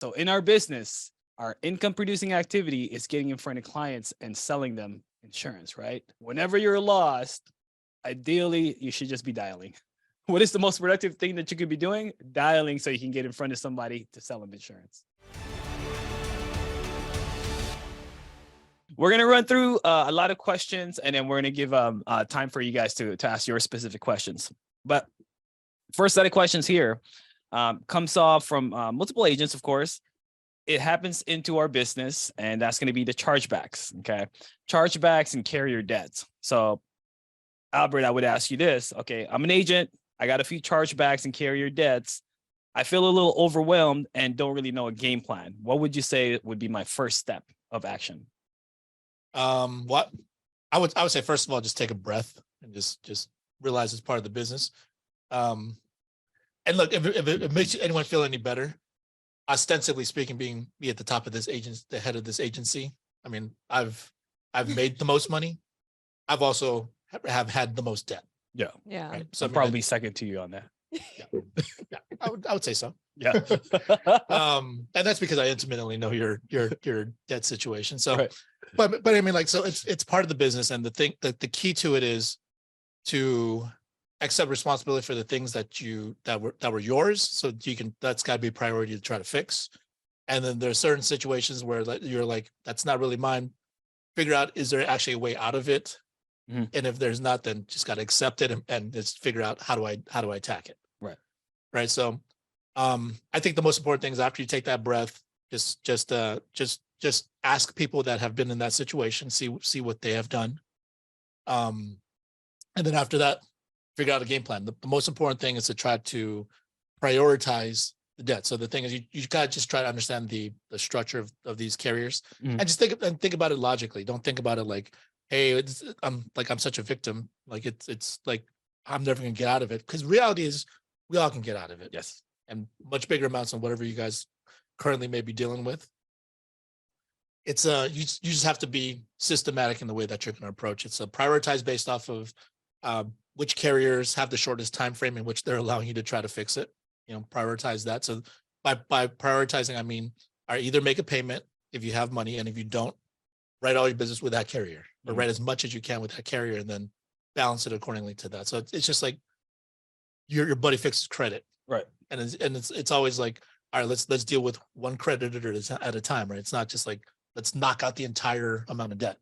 So in our business, our income producing activity is getting in front of clients and selling them insurance, right? Whenever you're lost, ideally, you should just be dialing. What is the most productive thing that you could be doing? Dialing so you can get in front of somebody to sell them insurance. We're going to run through a lot of questions, and then we're going to give time for you guys to ask your specific questions. But first set of questions here comes off from multiple agents, of course. It happens into our business, and that's going to be the chargebacks, okay? Chargebacks and carrier debts. So, Albert, I would ask you this. Okay, I'm an agent. I got a few chargebacks and carrier debts. I feel a little overwhelmed and don't really know a game plan. What would you say would be my first step of action? What I would say, first of all, just take a breath and just realize it's part of the business. And look, if it makes anyone feel any better, ostensibly speaking, being me at the top of this the head of this agency, I mean, I've made the most money. I've also have had the most debt. Yeah. Right. So I'm probably second to you on that. Yeah. I would say so. Yeah. And that's because I intimately know your debt situation. So, right. but I mean, like, so it's part of the business, and the key to it is to accept responsibility for the things that were yours. So that's got to be a priority to try to fix. And then there are certain situations where you're like, that's not really mine. Figure out, is there actually a way out of it? Mm-hmm. And if there's not, then just got to accept it and just figure out how do I attack it. Right. So, I think the most important thing is, after you take that breath, just ask people that have been in that situation, see what they have done. And then after that, figure out a game plan. The most important thing is to try to prioritize the debt. So the thing is, you gotta just try to understand the structure of these carriers, and just think about it logically. Don't think about it like, hey, I'm such a victim. Like it's like I'm never gonna get out of it. Because reality is, we all can get out of it. Yes. And much bigger amounts than whatever you guys currently may be dealing with. It's you just have to be systematic in the way that you're going to approach it. It's prioritize based off of which carriers have the shortest time frame in which they're allowing you to try to fix it. Prioritize that. So by prioritizing, I mean, either make a payment if you have money, and if you don't, write all your business with that carrier, or write as much as you can with that carrier, and then balance it accordingly to that. So it's just like your buddy fixes credit, right? And it's always like, all right, let's deal with one creditor at a time, right? It's not just like, let's knock out the entire amount of debt.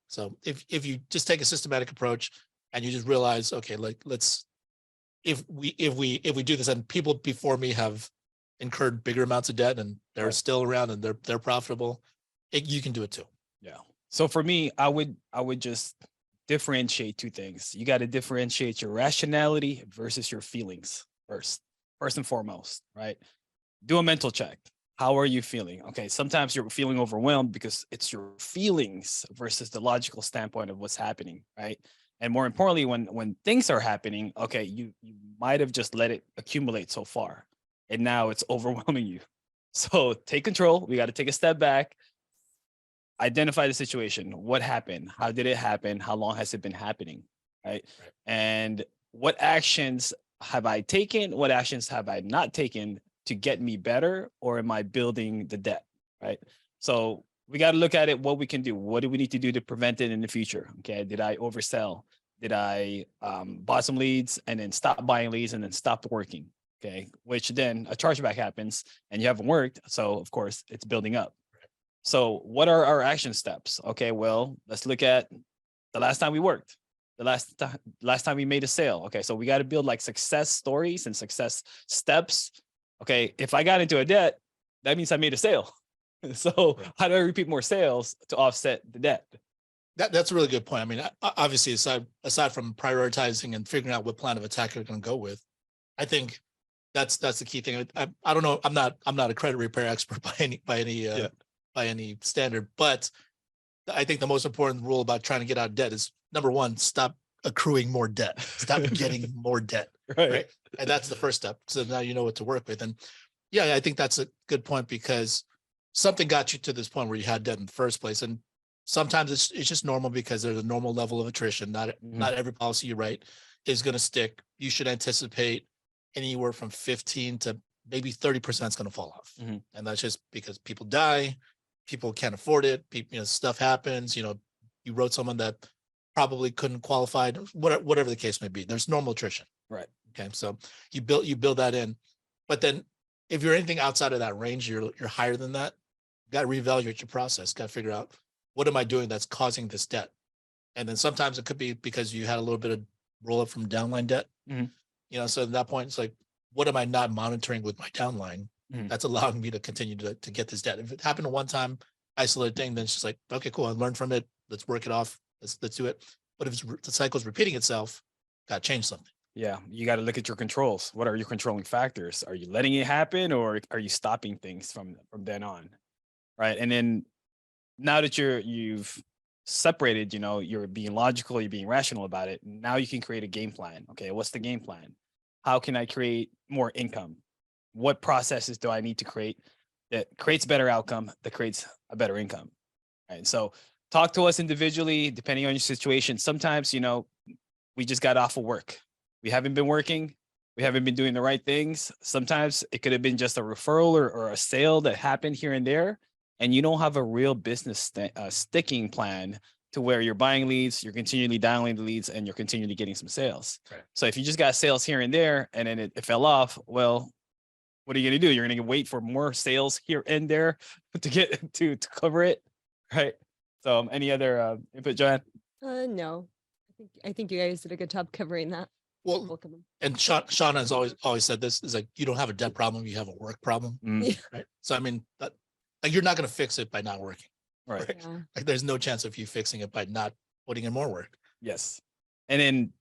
So if you just take a systematic approach, and you just realize, okay, like if we do this, and people before me have incurred bigger amounts of debt and they're still around and they're profitable, you can do it too. Yeah. So for me, I would just differentiate two things. You got to differentiate your rationality versus your feelings first and foremost, right? Do a mental check. How are you feeling? Okay, sometimes you're feeling overwhelmed because it's your feelings versus the logical standpoint of what's happening, right? And more importantly, when things are happening, okay, you might have just let it accumulate so far, and now it's overwhelming you. So take control. We got to take a step back, identify the situation. What happened? How did it happen? How long has it been happening? Right? And what actions have I taken? What actions have I not taken to get me better, or am I building the debt? Right? So we got to look at it, what we can do. What do we need to do to prevent it in the future? Okay. Did I oversell? Did I bought some leads and then stop buying leads and then stopped working? Okay. Which then a chargeback happens and you haven't worked. So of course it's building up. So what are our action steps? Okay. Well, let's look at the last time we worked, the last time we made a sale. Okay. So we got to build like success stories and success steps. Okay. If I got into a debt, that means I made a sale. So how do I repeat more sales to offset the debt? That's a really good point. I mean, obviously, aside from prioritizing and figuring out what plan of attack you're going to go with, I think that's the key thing. I don't know. I'm not a credit repair expert by any standard, but I think the most important rule about trying to get out of debt is, number one, stop accruing more debt, stop getting more debt. Right. And that's the first step. So now you know what to work with. And yeah, I think that's a good point, because something got you to this point where you had debt in the first place. And sometimes it's just normal, because there's a normal level of attrition. Not every policy you write is going to stick. You should anticipate anywhere from 15 to maybe 30% is going to fall off. Mhm. And that's just because people die, people can't afford it, people, stuff happens, you wrote someone that probably couldn't qualify, whatever the case may be. There's normal attrition. Right. Okay. So you build that in. But then if you're anything outside of that range, you're higher than that, you got to reevaluate your process, got to figure out what am I doing that's causing this debt. And then sometimes it could be because you had a little bit of roll up from downline debt. Mhm. So at that point, it's like, what am I not monitoring with my downline Mhm. that's allowing me to continue to get this debt? If it happened one time, isolated thing, then it's just like, okay, cool. I learned from it. Let's work it off. Let's do it. But if the cycle is repeating itself, got to change something. Yeah, you got to look at your controls. What are your controlling factors? Are you letting it happen, or are you stopping things from then on? Right. And then now that you've separated, you're being logical, you're being rational about it. Now you can create a game plan. Okay, what's the game plan? How can I create more income? What processes do I need to create that creates better outcome, that creates a better income? Right. So talk to us individually, depending on your situation. Sometimes, we just got off of work. We haven't been working. We haven't been doing the right things. Sometimes it could have been just a referral or a sale that happened here and there, and you don't have a real business sticking plan to where you're buying leads, you're continually dialing the leads, and you're continually getting some sales. Right. So if you just got sales here and there, and then it fell off, well, what are you going to do? You're going to wait for more sales here and there to get to cover it, right? So any other input, Joanne? No, I think you guys did a good job covering that. Well, Both of them. and Sean has always said this is like, you don't have a debt problem, you have a work problem. Mm, Right. So, I mean, that, like, you're not going to fix it by not working. right. Yeah. Like, there's no chance of you fixing it by not putting in more work. Yes. And then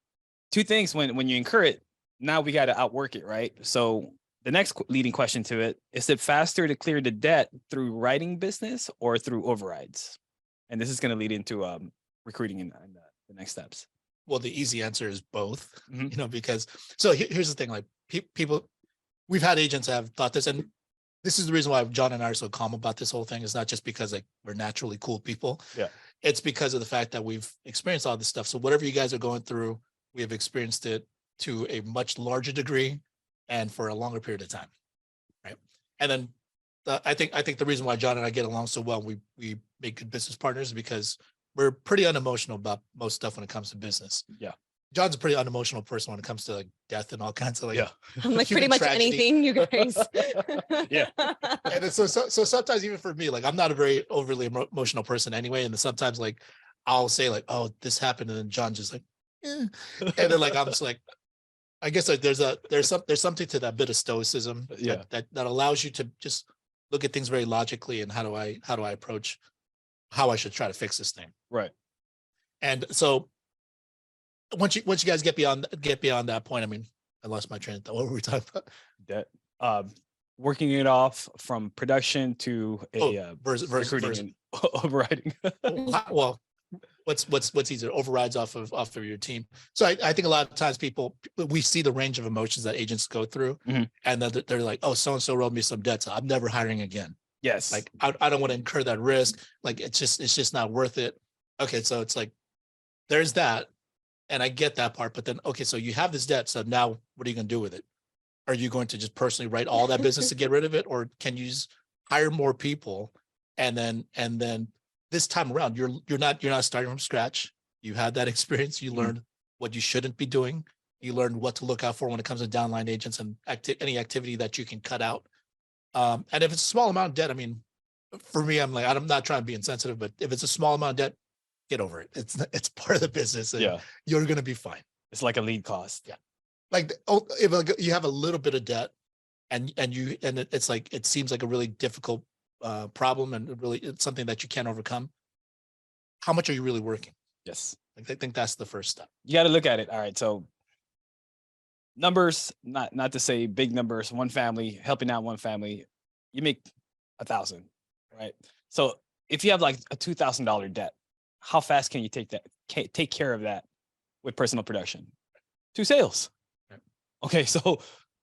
two things when you incur it, now we got to outwork it, right? So the next leading question to it, is it faster to clear the debt through writing business or through overrides? And this is going to lead into recruiting in the next steps. Well, the easy answer is both, Mhm. because so here's the thing, like people, we've had agents that have thought this, and this is the reason why John and I are so calm about this whole thing. It's not just because like we're naturally cool people. Yeah. It's because of the fact that we've experienced all this stuff. So whatever you guys are going through, we have experienced it to a much larger degree and for a longer period of time. Right. And then I think the reason why John and I get along so well, we make good business partners, is because we're pretty unemotional about most stuff when it comes to business. Yeah. John's a pretty unemotional person when it comes to like death and all kinds of like, Yeah. I'm like pretty human much tragedy. anything, you guys. Yeah. And it's so sometimes even for me, like I'm not a very overly emotional person anyway. And then sometimes like I'll say like, oh, this happened. And then John just like, eh. And then like, I'm just like, I guess like there's something to that bit of stoicism Yeah. that allows you to just look at things very logically. And how do I approach how I should try to fix this thing. Right. And so once you guys get beyond that point, I mean, I lost my train of thought. What were we talking about? That working it off from production to a versus recruiting and overriding. well, what's easier? Overrides off of your team. So I think a lot of times we see the range of emotions that agents go through, Mhm. and then they're like, oh, so and so wrote me some debt, so I'm never hiring again. Yes. Like I don't want to incur that risk. Like it's just not worth it. Okay, so it's like there's that, and I get that part. But then okay, so you have this debt. So now what are you going to do with it? Are you going to just personally write all that business to get rid of it, or can you just hire more people? And then this time around, you're not starting from scratch. You had that experience. You learned what you shouldn't be doing. You learned what to look out for when it comes to downline agents and any activity that you can cut out. And if it's a small amount of debt, I mean, for me, I'm like, I'm not trying to be insensitive, but if it's a small amount of debt, get over it. It's part of the business. And Yeah. you're going to be fine. It's like a lead cost. Yeah. Like if you have a little bit of debt and it's like, it seems like a really difficult problem and really it's something that you can't overcome. How much are you really working? Yes. Like, I think that's the first step. You got to look at it. All right. So numbers, not to say big numbers, one family, helping out one family, you make 1,000, right? So if you have like a $2,000 debt, how fast can you take care of that with personal production? 2 sales. Right. Okay. So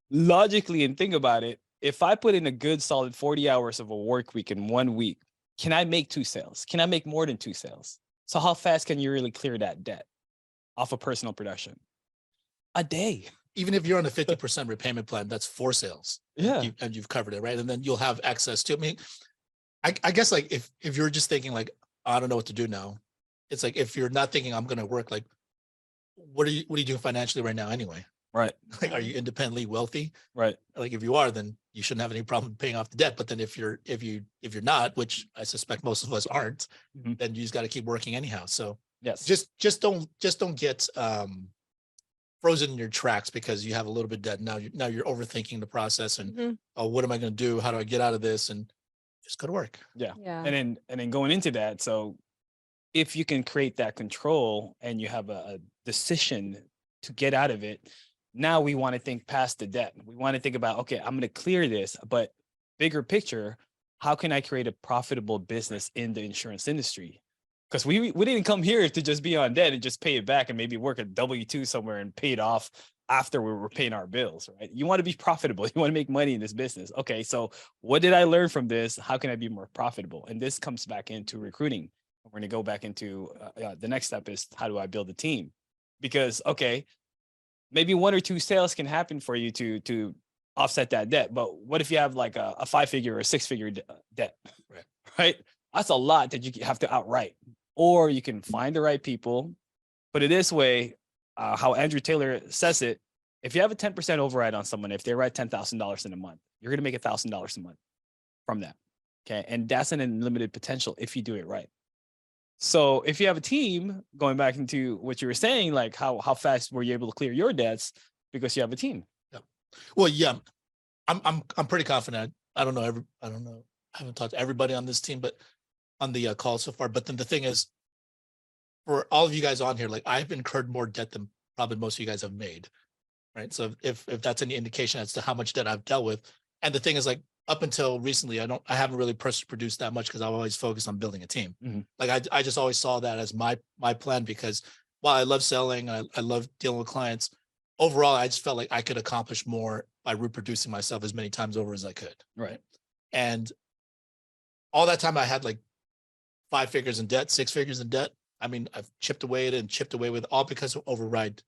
logically, and think about it, if I put in a good solid 40 hours of a work week in 1 week, can I make 2 sales? Can I make more than 2 sales? So how fast can you really clear that debt off of personal production? A day. even if you're on a 50% repayment plan, that's 4 sales. Yeah. And you've covered it, right? And then you'll have access to, I mean, I guess like if you're just thinking like, I don't know what to do now, it's like, if you're not thinking I'm going to work, like, what are you doing financially right now anyway? Right. Like, are you independently wealthy? Right. Like, if you are, then you shouldn't have any problem paying off the debt. But then if you're not, which I suspect most of us aren't, Mhm. then you just got to keep working anyhow. So Yes. just don't get frozen in your tracks because you have a little bit of debt. Now you're overthinking the process and, Mhm. oh, what am I going to do? How do I get out of this? And just go to work. Yeah. Yeah. And then going into that, so if you can create that control and you have a decision to get out of it, now we want to think past the debt. We want to think about, okay, I'm going to clear this, but bigger picture, how can I create a profitable business in the insurance industry? Because we didn't come here to just be on debt and just pay it back and maybe work a W-2 somewhere and pay it off after we were paying our bills, right? You want to be profitable. You want to make money in this business. Okay, so what did I learn from this? How can I be more profitable? And this comes back into recruiting. We're going to go back into the next step is how do I build a team? Because, okay, maybe 1 or 2 sales can happen for you to offset that debt. But what if you have like a 5-figure or 6-figure debt, Right. right? That's a lot that you have to outright. Or you can find the right people. Put it this way, how Andrew Taylor says it, if you have a 10% override on someone, if they write $10,000 in a month, you're going to make $1,000 a month from that. Okay. And that's an unlimited potential if you do it right. So if you have a team, going back into what you were saying, like how fast were you able to clear your debts because you have a team? Yeah. Well, yeah, I'm pretty confident. I don't know. I haven't talked to everybody on this team, but on the call so far. But then the thing is, for all of you guys on here, like, I've incurred more debt than probably most of you guys have made. Right. So if that's any indication as to how much debt I've dealt with. And the thing is, like, up until recently, I haven't really personally produced that much because I've always focused on building a team. Mhm. Like, I just always saw that as my plan, because while I love selling, I love dealing with clients, overall, I just felt like I could accomplish more by reproducing myself as many times over as I could. Right. And all that time I had like 5 figures in debt, 6 figures in debt. I mean, I've chipped away at it and chipped away with all because of override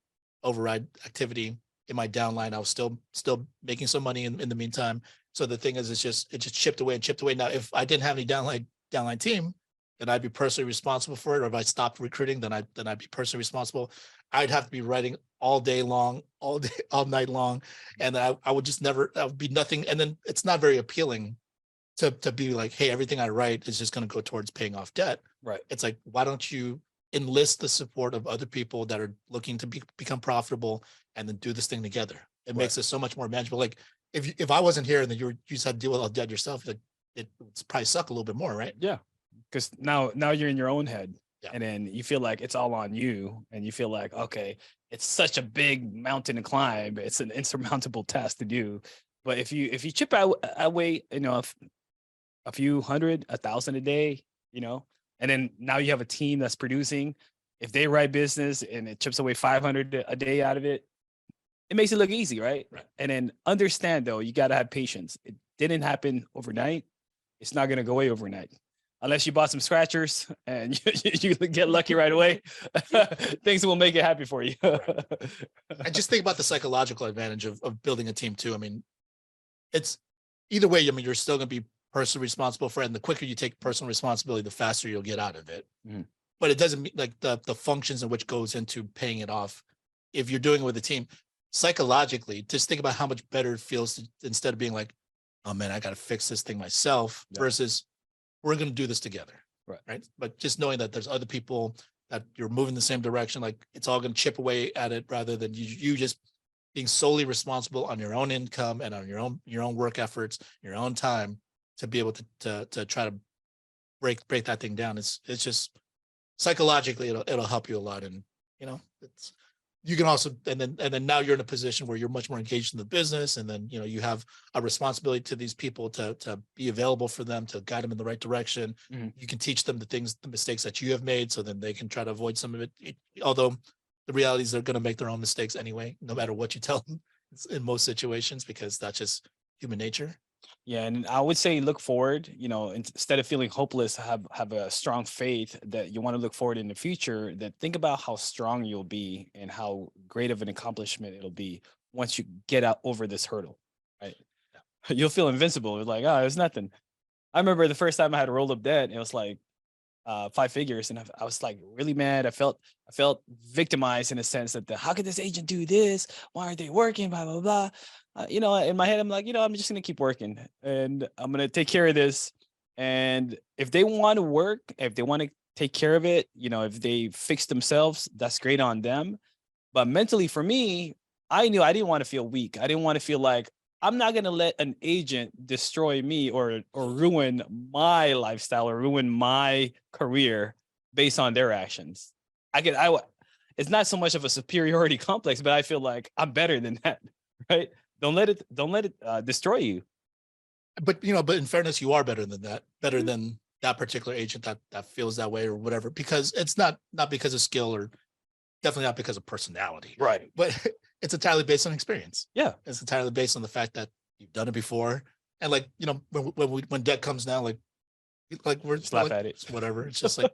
activity in my downline. I was still making some money in the meantime. So the thing is, it just chipped away and chipped away. Now, if I didn't have any downline team, then I'd be personally responsible for it. Or if I stopped recruiting, then I'd be personally responsible. I'd have to be writing all day long, all night long. And I would just never, that would be nothing. And then it's not very appealing to be like, hey, everything I write is just going to go towards paying off debt. Right. It's like, why don't you enlist the support of other people that are looking to become profitable and then do this thing together? It makes it so much more manageable. Like, if I wasn't here and then you just had to deal with all debt yourself, like, it would probably suck a little bit more, right? Yeah. Because now you're in your own head. Yeah. And then you feel like it's all on you, and you feel like, okay, it's such a big mountain to climb. It's an insurmountable task to do. But if you chip away, a few hundred, 1,000 a day, and then now you have a team that's producing. If they write business and it chips away 500 a day out of it, it makes it look easy, right? Right. And then understand, though, you got to have patience. It didn't happen overnight. It's not going to go away overnight. Unless you bought some scratchers and you get lucky right away, things will make it happy for you. I just think about the psychological advantage of building a team too. I mean, it's either way. I mean, you're still going to be personally responsible for it. And the quicker you take personal responsibility, the faster you'll get out of it. Mhm. But it doesn't mean, like, the functions in which goes into paying it off. If you're doing it with a team, psychologically, just think about how much better it feels instead of being like, oh man, I got to fix this thing myself, versus we're going to do this together. Right. But just knowing that there's other people that you're moving the same direction, like, it's all going to chip away at it, rather than you just being solely responsible on your own income and on your own work efforts, your own time, to be able to try to break that thing down. It's just psychologically, it'll help you a lot. And it's, you can also, and then now you're in a position where you're much more engaged in the business, and then you have a responsibility to these people to be available for them, to guide them in the right direction. Mhm. You can teach them the mistakes that you have made, so then they can try to avoid some of it. Although the reality is they're going to make their own mistakes anyway, no matter what you tell them in most situations, because that's just human nature. Yeah, and I would say look forward. Instead of feeling hopeless, have a strong faith that you want to look forward in the future. That think about how strong you'll be and how great of an accomplishment it'll be once you get out over this hurdle, right? You'll feel invincible. It's like, oh, it's nothing. I remember the first time I had a rolled up debt, it was like 5 figures, and I was like really mad. I felt victimized in a sense that how could this agent do this? Why aren't they working? Blah blah blah. In my head, I'm like, I'm just gonna keep working, and I'm gonna take care of this. And if they want to work, if they want to take care of it, if they fix themselves, that's great on them. But mentally, for me, I knew I didn't want to feel weak. I didn't want to feel like I'm not going to let an agent destroy me or ruin my lifestyle or ruin my career based on their actions. It's not so much of a superiority complex, but I feel like I'm better than that, right? Don't let it destroy you. But but in fairness, you are better than that, better than that particular agent that feels that way or whatever, because it's not because of skill, or definitely not because of personality, Right? but it's entirely based on experience. Yeah, It's entirely based on the fact that you've done it before. And like, when debt comes down, like we're just laugh like, at it. whatever. It's just like,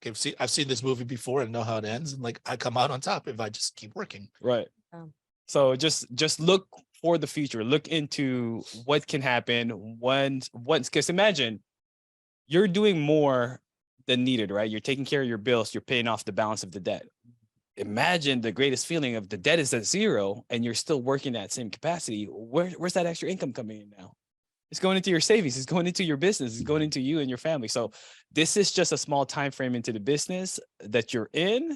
okay, I've seen this movie before and know how it ends. And like, I come out on top if I just keep working. Right. So just look for the future. Look into what can happen once, because imagine you're doing more than needed, right? You're taking care of your bills. You're paying off the balance of the debt. Imagine the greatest feeling of the debt is at zero and you're still working that same capacity. Where's that extra income coming in now? It's going into your savings. It's going into your business. It's going into you and your family. So this is just a small time frame into the business that you're in,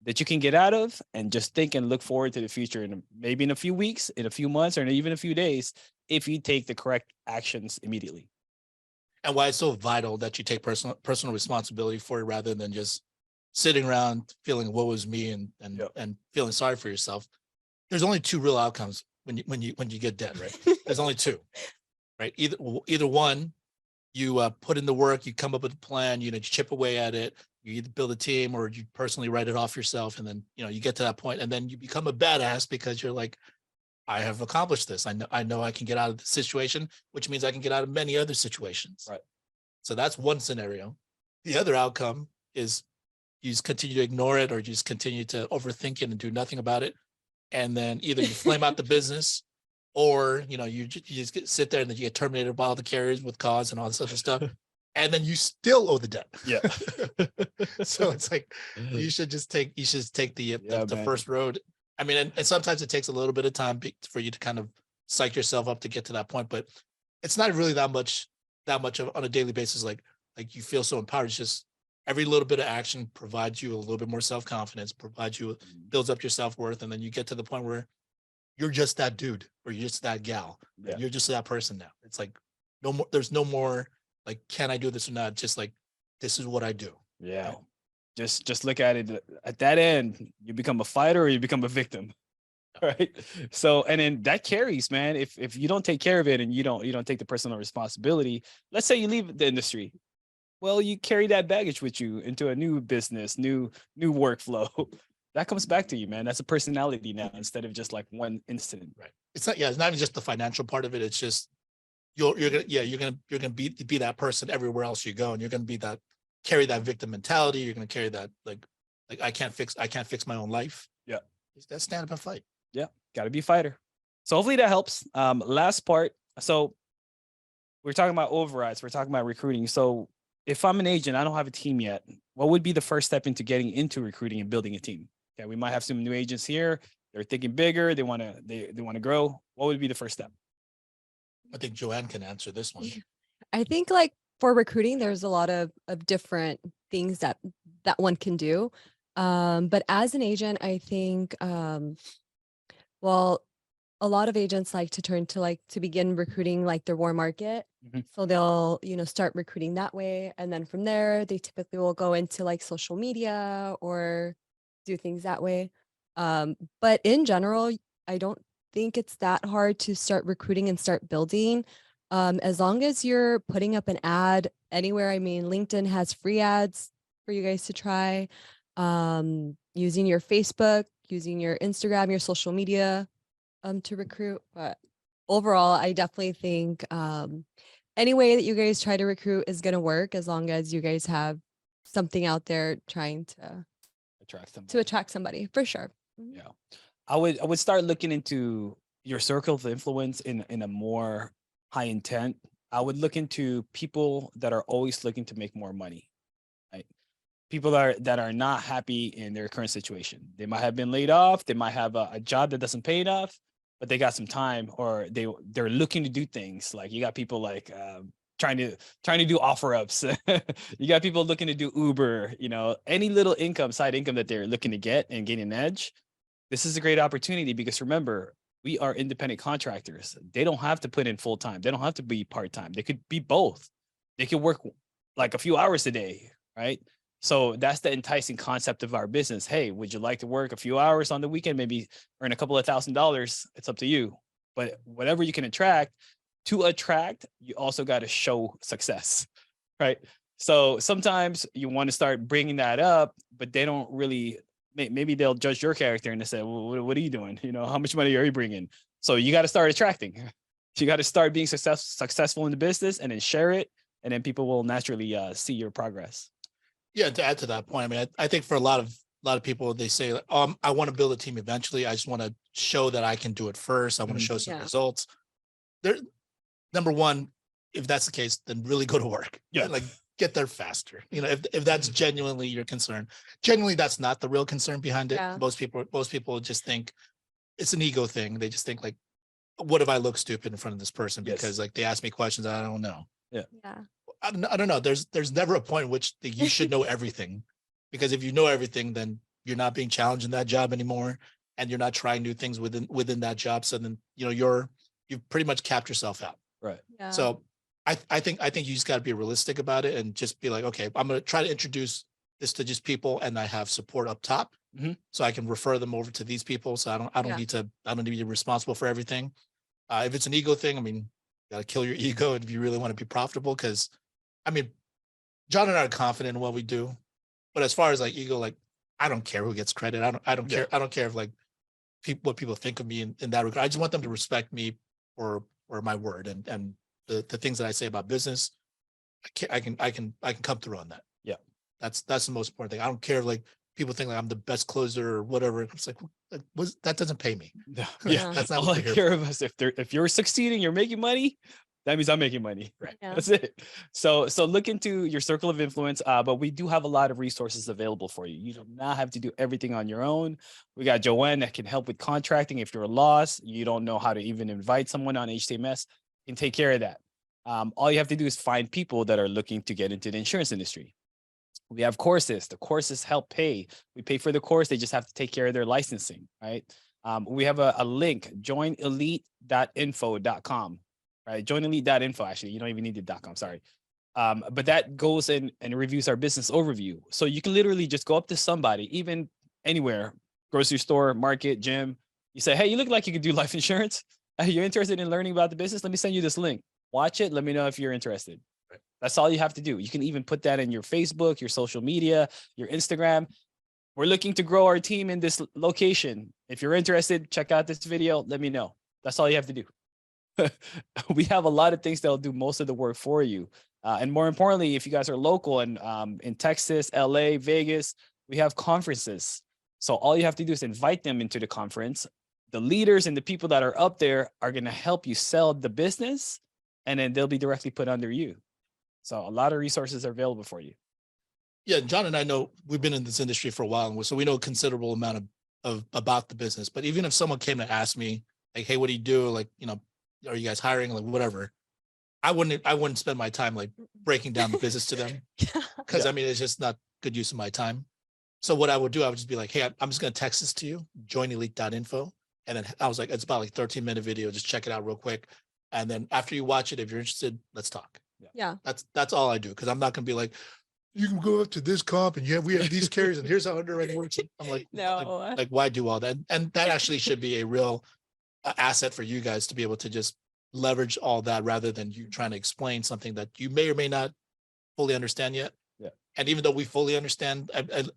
that you can get out of, and just think and look forward to the future. And maybe in a few weeks, in a few months, or even a few days, if you take the correct actions immediately. And why it's so vital that you take personal responsibility for it, rather than just sitting around feeling woe is me and feeling sorry for yourself. There's only two real outcomes when you get debt, right? There's only two, right? Either one, you put in the work, you come up with a plan, you chip away at it, you either build a team or you personally write it off yourself, and then you get to that point, and then you become a badass because you're like, I have accomplished this. I know I can get out of the situation, which means I can get out of many other situations. Right. So that's one scenario. The other outcome is you just continue to ignore it, or you just continue to overthink it and do nothing about it. And then either you flame out the business, or you just sit there and then you get terminated by all the carriers with cause and all this other stuff. And then you still owe the debt. Yeah. So it's like you should take the first road. I mean, and sometimes it takes a little bit of time for you to kind of psych yourself up to get to that point, but it's not really that much of on a daily basis. Like you feel so empowered. It's just every little bit of action provides you a little bit more self-confidence, builds up your self-worth. And then you get to the point where you're just that dude, or you're just that gal. Yeah. You're just that person now. It's like there's no more like, can I do this or not? Just like, this is what I do. Yeah. Right? Just look at it at that end. You become a fighter or you become a victim. Right. So, and then that carries, man. If you don't take care of it and you don't take the personal responsibility, let's say you leave the industry. Well, you carry that baggage with you into a new business, new workflow. That comes back to you, man. That's a personality now instead of just like one incident. Right. It's not even just the financial part of it. It's just you're gonna be that person everywhere else you go, and you're gonna carry that victim mentality. You're gonna carry that like I can't fix my own life. Yeah. That's stand up and fight. Yeah. Gotta be a fighter. So hopefully that helps. Last part. So we're talking about overrides. We're talking about recruiting. So if I'm an agent, I don't have a team yet. What would be the first step into getting into recruiting and building a team? Okay, we might have some new agents here. They're thinking bigger. They want to grow. What would be the first step? I think Joanne can answer this one. I think like for recruiting, there's a lot of different things that one can do. But as an agent, I think, well, a lot of agents like to turn to begin recruiting like their warm market. So they'll, start recruiting that way. And then from there, they typically will go into like social media or do things that way. But in general, I don't think it's that hard to start recruiting and start building. As long as you're putting up an ad anywhere. I mean, LinkedIn has free ads for you guys to try. Using your Facebook, using your Instagram, your social media to recruit. But overall, I definitely think any way that you guys try to recruit is going to work, as long as you guys have something out there trying to Attract somebody. attract somebody, for sure. Yeah. I would start looking into your circle of influence in a more high intent. I would look into people that are always looking to make more money, right? People that are not happy in their current situation. They might have been laid off. They might have a job that doesn't pay enough, but they got some time, or they're looking to do things. Like you got people like trying to do offer ups. You got people looking to do Uber. Any little side income that they're looking to get and gain an edge. This is a great opportunity because remember, we are independent contractors. They don't have to put in full time. They don't have to be part time. They could be both. They could work like a few hours a day, right? So that's the enticing concept of our business. Hey, would you like to work a few hours on the weekend, maybe earn a couple of $1,000s? It's up to you. But whatever you can attract, you also got to show success, right? So sometimes you want to start bringing that up, but they don't really, maybe they'll judge your character and they say, well, what are you doing? How much money are you bringing? So you got to start attracting. You got to start being successful in the business and then share it. And then people will naturally see your progress. Yeah, to add to that point, I mean, I think for a lot of people, they say, I want to build a team eventually. I just want to show that I can do it first. I want to show some results. Number one, if that's the case, then really go to work. Yeah. Like get there faster. If that's genuinely your concern. Genuinely, that's not the real concern behind it. Yeah. Most people just think it's an ego thing. They just think like, what if I look stupid in front of this person? Yes. Because like they ask me questions I don't know. Yeah. I don't know. There's never a point in which you should know everything, because if you know everything, then you're not being challenged in that job anymore, and you're not trying new things within that job. So then you've pretty much capped yourself out. Right. Yeah. So I think you just got to be realistic about it and just be like, okay, I'm going to try to introduce this to just people, and I have support up top, so I can refer them over to these people. So I don't need to be responsible for everything. If it's an ego thing, I mean, you got to kill your ego if you really want to be profitable. Because I mean, John and I are confident in what we do, but as far as like ego, like I don't care who gets credit. I don't care. I don't care if like what people think of me in that regard. I just want them to respect me or my word and the things that I say about business. I can come through on that. Yeah, that's the most important thing. I don't care if like people think like I'm the best closer or whatever. It's like that doesn't pay me. Yeah, that's not all what I we're here care for. of us. If you're succeeding, you're making money. That means I'm making money. Right. Yeah. That's it. So look into your circle of influence. But we do have a lot of resources available for you. You do not have to do everything on your own. We got Joanne that can help with contracting. If you're lost, you don't know how to even invite someone on HTMS, can take care of that. All you have to do is find people that are looking to get into the insurance industry. We have courses. The courses help pay. We pay for the course. They just have to take care of their licensing, right? We have a link, joinelite.info.com. Right, joinelite.info. Actually, you don't even need the .com. Sorry, but that goes in and reviews our business overview. So you can literally just go up to somebody, even anywhere, grocery store, market, gym. You say, "Hey, you look like you could do life insurance. You're interested in learning about the business? Let me send you this link. Watch it. Let me know if you're interested." Right. That's all you have to do. You can even put that in your Facebook, your social media, your Instagram. We're looking to grow our team in this location. If you're interested, check out this video. Let me know. That's all you have to do. We have a lot of things that'll do most of the work for you. And more importantly, if you guys are local and in Texas, LA, Vegas, we have conferences. So all you have to do is invite them into the conference. The leaders and the people that are up there are going to help you sell the business, and then they'll be directly put under you. So a lot of resources are available for you. Yeah, John and I know we've been in this industry for a while, so we know a considerable amount of about the business. But even if someone came to ask me, like, "Hey, what do you do? Like, are you guys hiring?" Like, whatever. I wouldn't spend my time like breaking down the business to them, because I mean, it's just not good use of my time. So what I would do, I would just be like, "Hey, I'm just going to text this to you, joinelite.info." And then I was like, it's about like 13-minute video. Just check it out real quick. And then after you watch it, if you're interested, let's talk. Yeah. That's all I do. Cause I'm not going to be like, you can go up to this comp and we have these carriers and here's how underwriting works. I'm like, No. like why do all that? And that actually should be a real asset for you guys to be able to just leverage all that, rather than you trying to explain something that you may or may not fully understand yet. Yeah. And even though we fully understand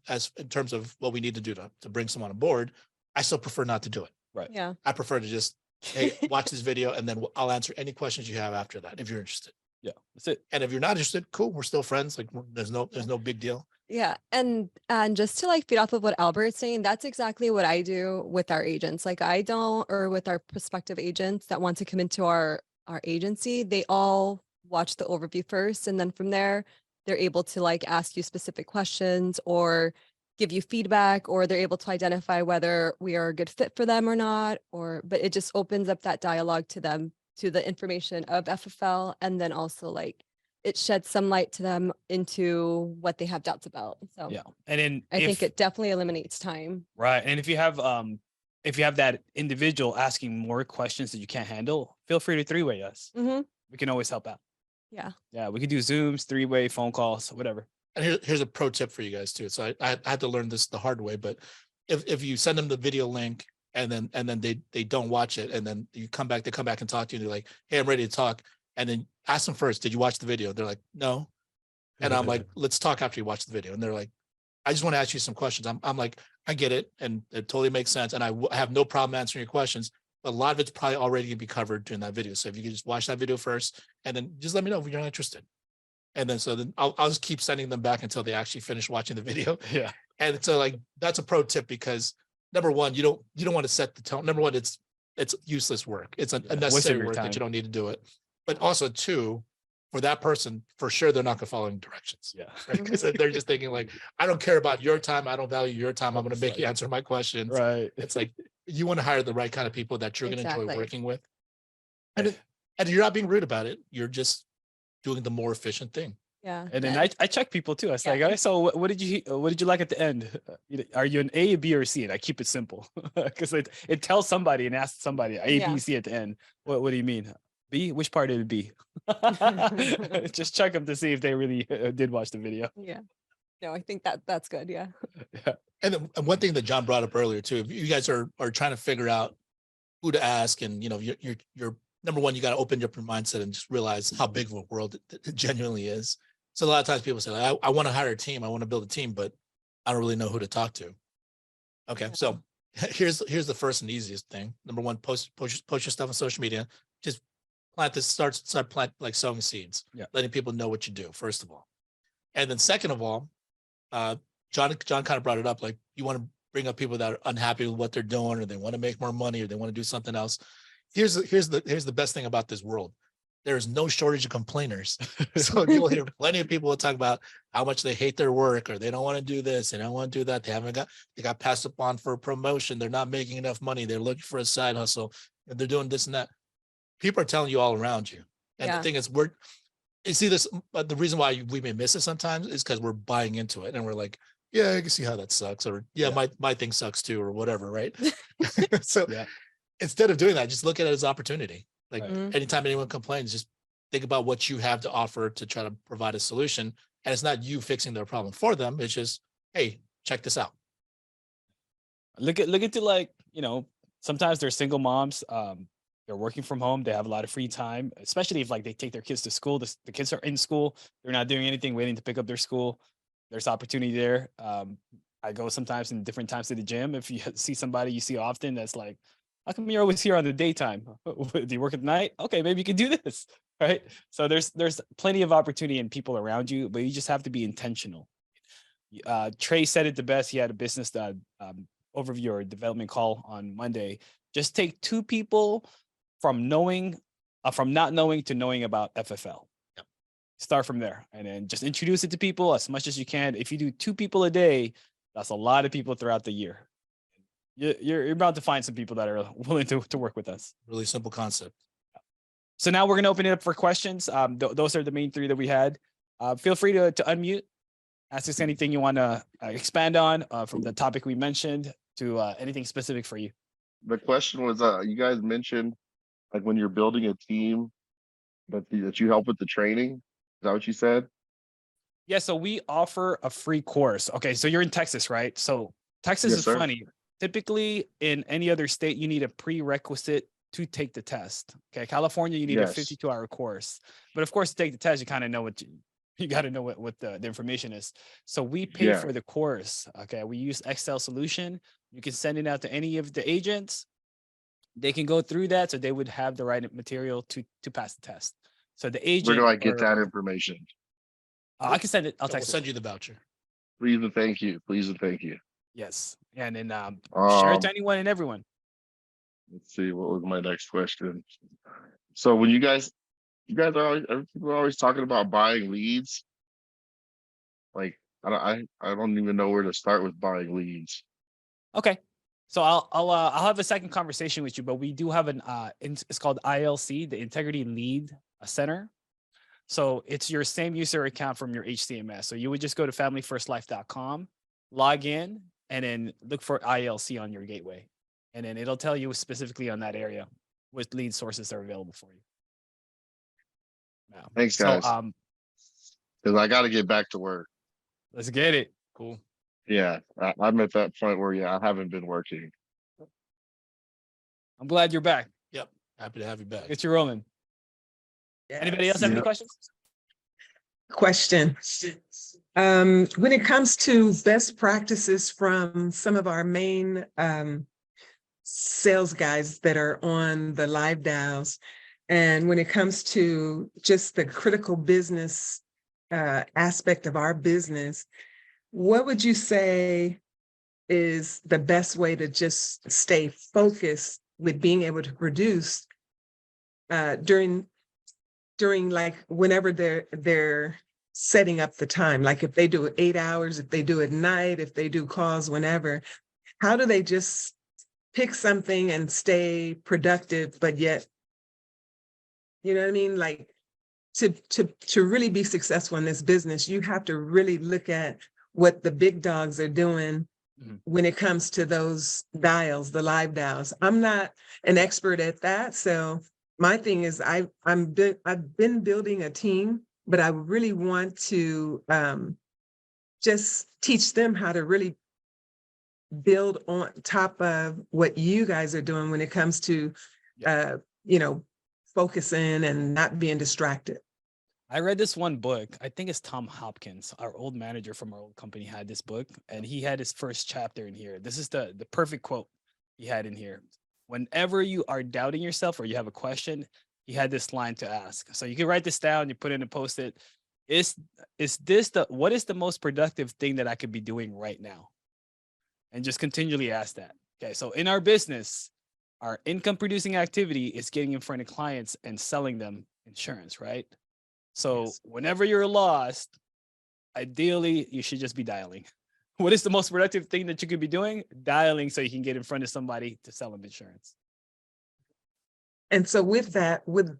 as in terms of what we need to do to bring someone on board, I still prefer not to do it. Right. Yeah. I prefer to just, hey, watch this video and then I'll answer any questions you have after that if you're interested. Yeah, that's it. And if you're not interested, cool, we're still friends. Like there's no big deal. Yeah. And just to like feed off of what Albert's saying, that's exactly what I do with our agents. Like I don't, or with our prospective agents that want to come into our agency, they all watch the overview first. And then from there, they're able to like ask you specific questions or give you feedback, or they're able to identify whether we are a good fit for them or not, but it just opens up that dialogue to them, to the information of FFL. And then also like it sheds some light to them into what they have doubts about. So Yeah, and then I think it definitely eliminates time. right, and if you have that individual asking more questions that you can't handle, feel free to three-way us. Mm-hmm. We can always help out. Yeah. Yeah, we could do Zooms, three-way, phone calls, whatever. And here's a pro tip for you guys too. So I had to learn this the hard way, but if you send them the video link and then they don't watch it, and then you come back, they come back and talk to you, and they're like, hey, I'm ready to talk. And then ask them first, did you watch the video? They're like, no. And I'm like, let's talk after you watch the video. And they're like, I just want to ask you some questions. I'm like, I get it. And it totally makes sense. And I have no problem answering your questions. But a lot of it's probably already gonna be covered during that video. So if you could just watch that video first, and then just let me know if you're not interested. And then so then I'll just keep sending them back until they actually finish watching the video. Yeah. And so like that's a pro tip, because number one, you don't want to set the tone. Number one, it's useless work. It's waste of unnecessary your work time. that you don't need to do it. But also two, for that person, for sure, they're not gonna follow any directions. Yeah. Right? Because they're just thinking like, I don't care about your time. I don't value your time. I'm gonna make you answer my questions. Right. It's like you want to hire the right kind of people that you're gonna enjoy Exactly. working with. And you're not being rude about it. You're just doing the more efficient thing. Yeah. And then I check people too. I was Yeah. like, all right, so what did you like at the end? Are you an A, B, or C? And I keep it simple because it tells somebody and asks somebody A, Yeah. B, C at the end. What do you mean? B? Which part did it be? Just check them to see if they really did watch the video. Yeah. No, I think that's good. Yeah. And then one thing that John brought up earlier too, if you guys are trying to figure out who to ask, and you're number one, you got to open up your mindset and just realize how big of a world it genuinely is. So a lot of times people say, I want to hire a team, I want to build a team, but I don't really know who to talk to. Okay, so here's the first and easiest thing. Number one, post your stuff on social media. Just start plant like sowing seeds. Yeah. Letting people know what you do, first of all. And then second of all, John kind of brought it up, like you want to bring up people that are unhappy with what they're doing, or they want to make more money, or they want to do something else. Here's the best thing about this world. There is no shortage of complainers. So you'll hear plenty of people will talk about how much they hate their work, or they don't want to do this, they don't want to do that. They got passed upon for a promotion. They're not making enough money. They're looking for a side hustle, and they're doing this and that. People are telling you all around you. And Yeah. the thing is, you see this, but the reason why we may miss it sometimes is because we're buying into it and we're like, yeah, I can see how that sucks, or yeah. my thing sucks too, or whatever, right? So Yeah. instead of doing that, just look at it as opportunity. Like Right. anytime anyone complains, just think about what you have to offer to try to provide a solution. And it's not you fixing their problem for them. It's just, hey, check this out. Look at like, sometimes they're single moms. They're working from home. They have a lot of free time, especially if like they take their kids to school. The kids are in school. They're not doing anything, waiting to pick up their school. There's opportunity there. I go sometimes in different times to the gym. If you see somebody you see often, that's like, how come you're always here on the daytime? Do you work at night? Okay, maybe you can do this, right? So there's plenty of opportunity in people around you, but you just have to be intentional. Trey said it the best. He had a business overview or development call on Monday. Just take two people from not knowing to knowing about FFL. Yep. Start from there, and then just introduce it to people as much as you can. If you do 2 people a day, that's a lot of people throughout the year. You're about to find some people that are willing to work with us. Really simple concept. So now we're going to open it up for questions. Those are the main 3 that we had. Feel free to unmute. Ask us anything you want to expand on from the topic we mentioned to anything specific for you. The question was, you guys mentioned like when you're building a team that you help with the training. Is that what you said? Yeah, so we offer a free course. Okay, so you're in Texas, right? So Texas Yes, is sir. funny. Typically, in any other state, you need a prerequisite to take the test. Okay, California, you need a Yes. 52-hour course. But of course, to take the test, you kind of know what you got to know what the information is. So we pay Yeah. for the course. Okay, we use Excel solution. You can send it out to any of the agents. They can go through that, so they would have the right material to pass the test. So the Where agent, do I get or that information? I can send it. I'll So we'll text it. send you the voucher. Please and thank you. Please and thank you. Yes, and then share it to Um, anyone and everyone. let's see, what was my next question? So when you guys are always, people are always talking about buying leads. Like I don't even know where to start with buying leads. Okay. So I'll have a second conversation with you, but we do have an it's called ILC, the Integrity Lead Center. So it's your same user account from your HCMS. So you would just go to familyfirstlife.com, log in, and then look for ILC on your gateway. And then it'll tell you specifically on that area what lead sources are available for you. Yeah. Thanks, So guys. Because I got to get back to work. let's get it. Cool. Yeah, I'm at that point where I haven't been working. I'm glad you're back. Yep. Happy to have you back. Get you rolling. Anybody else have any questions? Question. When it comes to best practices from some of our main sales guys that are on the live dials, and when it comes to just the critical business aspect of our business, what would you say is the best way to just stay focused with being able to produce during like whenever they're setting up the time, like if they do it 8 hours, if they do it at night, if they do calls whenever, how do they just pick something and stay productive, but yet, you know what I mean? Like to really be successful in this business, you have to really look at what the big dogs are doing when it comes to those dials, the live dials. I'm not an expert at that, so my thing is I've been building a team, but I really want to just teach them how to really build on top of what you guys are doing when it comes to focusing and not being distracted. I read this one book. I think it's Tom Hopkins, our old manager from our old company, had this book, and he had his first chapter in here. This is the perfect quote he had in here. Whenever you are doubting yourself or you have a question, he had this line to ask. So you can write this down, you put it in a post-it. What is the most productive thing that I could be doing right now? And just continually ask that. Okay. So in our business, our income producing activity is getting in front of clients and selling them insurance, right? So Yes. whenever you're lost, ideally you should just be dialing. What is the most productive thing that you could be doing? Dialing so you can get in front of somebody to sell them insurance. And so with that, would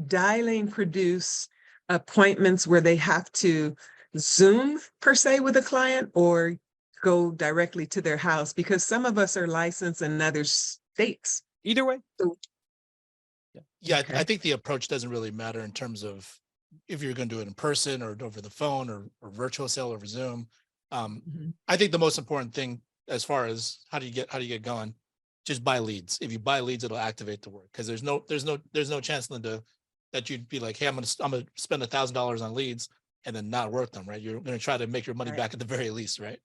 dialing produce appointments where they have to Zoom per se with a client or go directly to their house? Because some of us are licensed in other states. Either way. Yeah, Okay. I think the approach doesn't really matter in terms of if you're going to do it in person or over the phone or virtual sale over Zoom. Mhm. I think the most important thing as far as how do you get going, just buy leads. If you buy leads, it'll activate the work, because there's no chance, Linda, that you'd be like, hey, I'm gonna spend $1,000 on leads and then not work them, right? You're gonna try to make your money Right. back at the very least, right?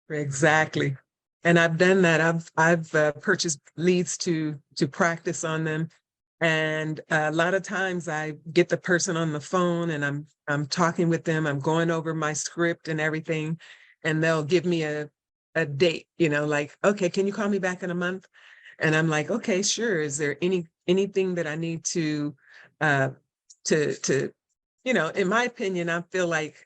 Exactly. And I've done that. I've purchased leads to practice on them. And a lot of times I get the person on the phone and I'm talking with them. I'm going over my script and everything, and they'll give me a date, like, okay, can you call me back in a month? And I'm like, okay, sure. Is there anything that I need to in my opinion, I feel like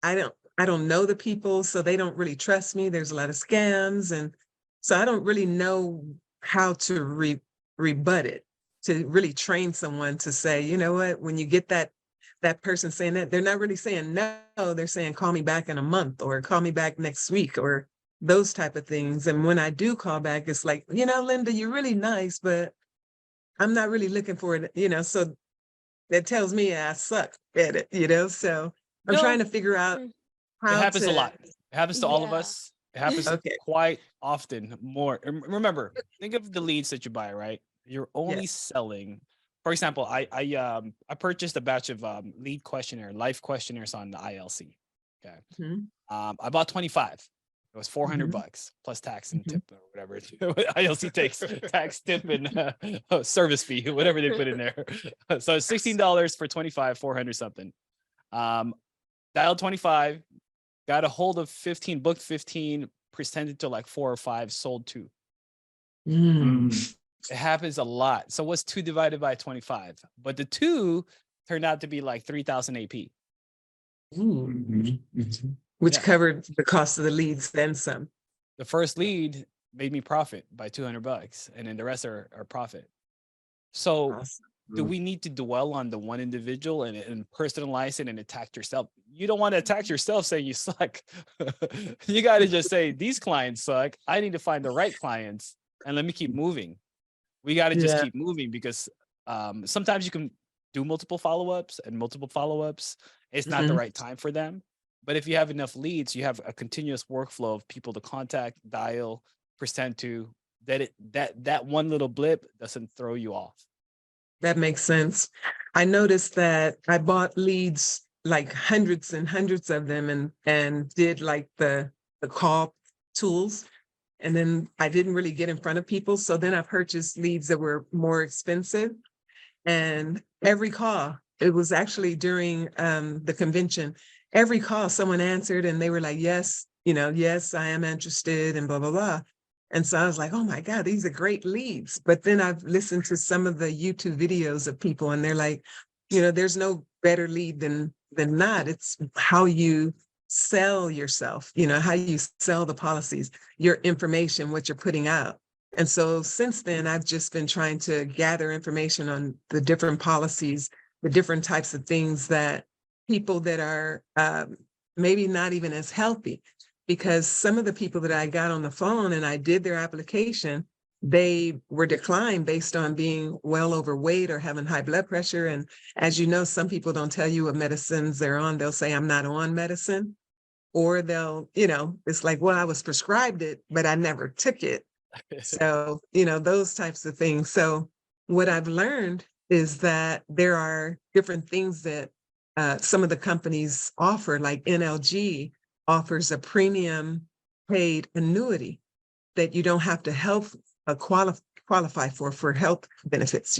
I don't know the people, so they don't really trust me. There's a lot of scams, and so I don't really know how to rebut it, to really train someone to say, you know what, when you get that person saying that, they're not really saying no, they're saying call me back in a month or call me back next week or those type of things. And when I do call back, it's like, Linda, you're really nice, but I'm not really looking for it, so that tells me I suck at it, so I'm trying to figure out Mm. It how happens a to. lot. It happens to all of Yeah. us. It happens Okay. quite often more. Remember, think of the leads that you buy, right? You're only Yes. selling. For example, I purchased a batch of life questionnaires on the ILC. Okay. Mhm. I bought 25. It was 400 Mhm. bucks plus tax and Mhm. tip or whatever ILC takes, tax, tip, and service fee, whatever they put in there. So it's $16 for 25, 400 something. Dialed 25, got a hold of 15, booked 15, presented to like 4 or 5, sold 2. Mm. It happens a lot. So what's 2 divided by 25? But the 2 turned out to be like 3,000 AP. Ooh. Which Yeah. covered the cost of the leads, then some. The first lead made me profit by 200 bucks, and then the rest are profit. So Awesome. do we need to dwell on the one individual and personalize it and attack yourself? You don't want to attack yourself saying you suck. You got to just say, these clients suck. I need to find the right clients and let me keep moving. We got to just Yeah. keep moving because sometimes you can do multiple follow-ups and multiple follow-ups. It's not the Mhm. right time for them. But if you have enough leads, you have a continuous workflow of people to contact, dial, present to, that one little blip doesn't throw you off. That makes sense. I noticed that I bought leads, like hundreds and hundreds of them, and did like the call tools. And then I didn't really get in front of people. So then I purchased leads that were more expensive. And every call, it was actually during the convention, every call someone answered and they were like, yes, yes, I am interested and blah, blah, blah. And so I was like, oh my God, these are great leads. But then I've listened to some of the YouTube videos of people and they're like, there's no better lead than not. It's how you sell yourself, how you sell the policies, your information, what you're putting out. And so since then, I've just been trying to gather information on the different policies, the different types of things that people that are maybe not even as healthy, because some of the people that I got on the phone and I did their application, they were declined based on being well overweight or having high blood pressure. And as you know, some people don't tell you what medicines they're on. They'll say, I'm not on medicine. Or they'll, it's like, well, I was prescribed it, but I never took it. So, those types of things. So what I've learned is that there are different things that some of the companies offer, like NLG offers a premium paid annuity that you don't have to qualify for health benefits,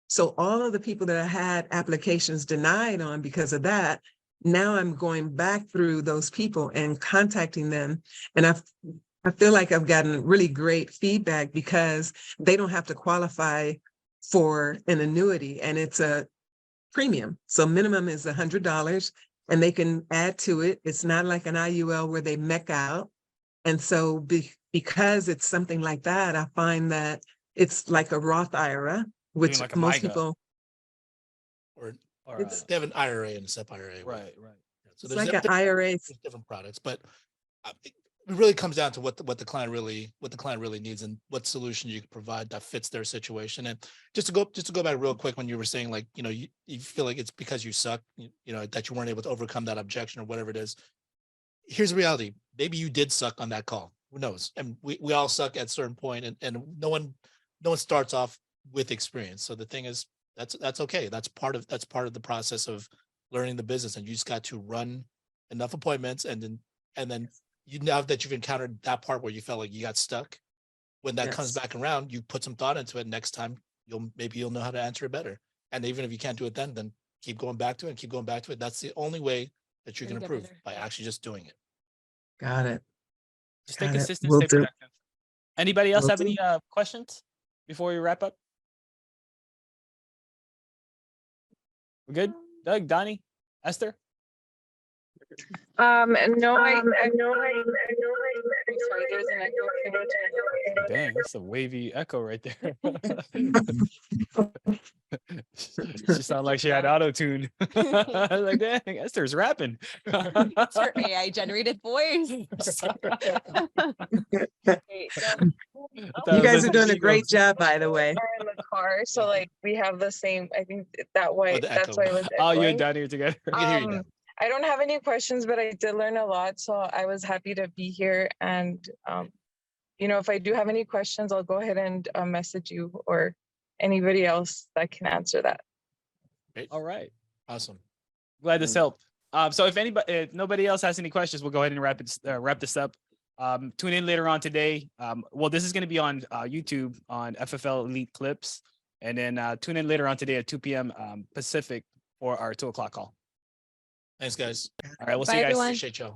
So all of the people that I had applications denied on because of that, now I'm going back through those people and contacting them. And I feel like I've gotten really great feedback because they don't have to qualify for an annuity and it's a premium. So minimum is $100 and they can add to it. It's not like an IUL where they mech out. And so because it's something like that, I find that it's like a Roth IRA, which like a most MIGA. people, Or it's they have an IRA and a SEP IRA. Right. So it's like an IRA. there's different products, but it really comes down to what the client really needs and what solution you can provide that fits their situation. And just to go back real quick, when you were saying like, you feel like it's because you suck, that you weren't able to overcome that objection or whatever it is. Here's the reality. Maybe you did suck on that call. Who knows? And we all suck at a certain point, and no one starts off with experience. So the thing is, that's okay. That's part of the process of learning the business. And you just got to run enough appointments, and then now that you've encountered that part where you felt like you got stuck, when that comes back around, you put some thought into it. Next time you'll know how to answer it better. And even if you can't do it then keep going back to it and keep going back to it. That's the only way that you can improve, by actually just doing it. Got it. Just stay Got it. consistent, Will stay do. productive. Anybody else Will have do. any questions before we wrap up? We're good? Doug, Donnie, Esther? No, sorry, there's an echo. Dang, that's a wavy echo right there. She sounded like she had auto-tune. I was like, dang, Esther's rapping. It's her AI generated voice. You guys are doing a great job, by the way. Are in the car, so like we have the same. I think that's why the that's echo. why it was. Oh, you echoing. and Donnie are together. We can hear you now. I don't have any questions, but I did learn a lot, so I was happy to be here. And if I do have any questions, I'll go ahead and message you or anybody else that can answer that. Great. All right. Awesome. Glad this helped. So if nobody else has any questions, we'll go ahead and wrap this up. Tune in later on today. Well, this is going to be on YouTube on FFL Elite Clips. And then tune in later on today at 2 p.m. Pacific for our 2 o'clock call. Thanks, guys. All right, we'll see Bye, you guys. everyone. Appreciate y'all.